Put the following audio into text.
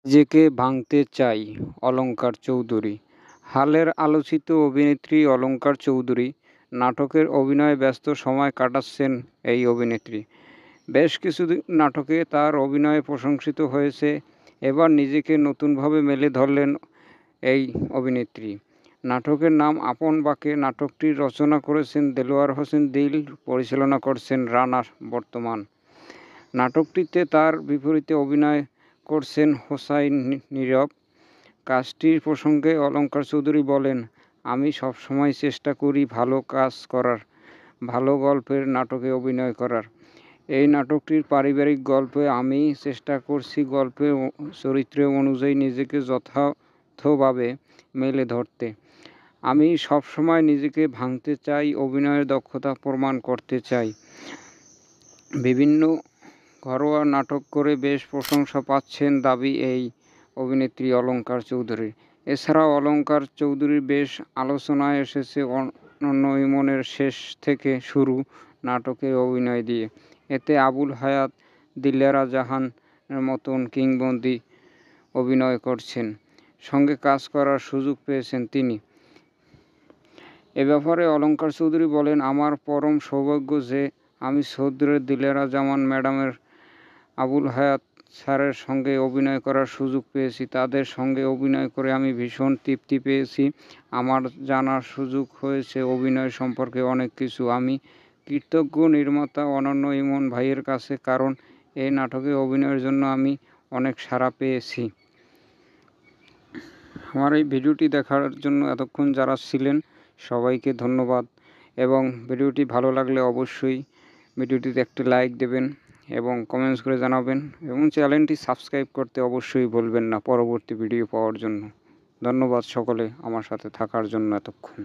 নিজেকে ভাঙতে চাই অলংকার চৌধুরী। হালের আলোচিত অভিনেত্রী অলংকার চৌধুরী নাটকের অভিনয়ে ব্যস্ত সময় কাটাচ্ছেন এই অভিনেত্রী। বেশ কিছু নাটকে তার অভিনয়ে প্রশংসিত হয়েছে। এবার নিজেকে নতুনভাবে মেলে ধরলেন এই অভিনেত্রী। নাটকের নাম আপন বাকে। নাটকটি রচনা করেছেন দেলোয়ার হোসেন দিল, পরিচালনা করছেন রানা বর্তমান। নাটকটিতে তার বিপরীতে অভিনয় করছেন হোসাইন নীরব। কাজটির প্রসঙ্গে অলংকার চৌধুরী বলেন, আমি সবসময় চেষ্টা করি ভালো কাজ করার, ভালো গল্পের নাটকে অভিনয় করার। এই নাটকটির পারিবারিক গল্পে আমি চেষ্টা করছি গল্পের চরিত্র অনুযায়ী নিজেকে যথার্থভাবে মেলে ধরতে। আমি সবসময় নিজেকে ভাঙতে চাই, অভিনয়ের দক্ষতা প্রমাণ করতে চাই। বিভিন্ন ঘরোয়া নাটক করে বেশ প্রশংসা পাচ্ছেন দাবি এই অভিনেত্রী অলংকার চৌধুরীর। এছাড়াও অলংকার চৌধুরীর বেশ আলোচনায় এসেছে অনন্য ইমনের শেষ থেকে শুরু নাটকে অভিনয় দিয়ে। এতে আবুল হায়াত, দিলেরা জাহানের মতন কিংবদন্তি অভিনয় করছেন, সঙ্গে কাজ করার সুযোগ পেয়েছেন তিনি। এ ব্যাপারে অলংকার চৌধুরী বলেন, আমার পরম সৌভাগ্য যে আমি সৌদির দিলেরা জামান ম্যাডামের, আবুল হায়াত স্যারের সঙ্গে অভিনয় করার সুযোগ পেয়েছি। তাদের সঙ্গে অভিনয় করে আমি ভীষণ তৃপ্তি পেয়েছি। আমার জানার সুযোগ হয়েছে অভিনয় সম্পর্কে অনেক কিছু। আমি কৃতজ্ঞ নির্মাতা অনন্য ইমন ভাইয়ের কাছে, কারণ এই নাটকে অভিনয়ের জন্য আমি অনেক সাড়া পেয়েছি। আমার এই ভিডিওটি দেখার জন্য এতক্ষণ যারা ছিলেন সবাইকে ধন্যবাদ, এবং ভিডিওটি ভালো লাগলে অবশ্যই ভিডিওটিতে একটি লাইক দেবেন এবং কমেন্টস করে জানাবেন, এবং চ্যানেলটি সাবস্ক্রাইব করতে অবশ্যই ভুলবেন না পরবর্তী ভিডিও পাওয়ার জন্য। ধন্যবাদ সকলে আমার সাথে থাকার জন্য এতক্ষণ।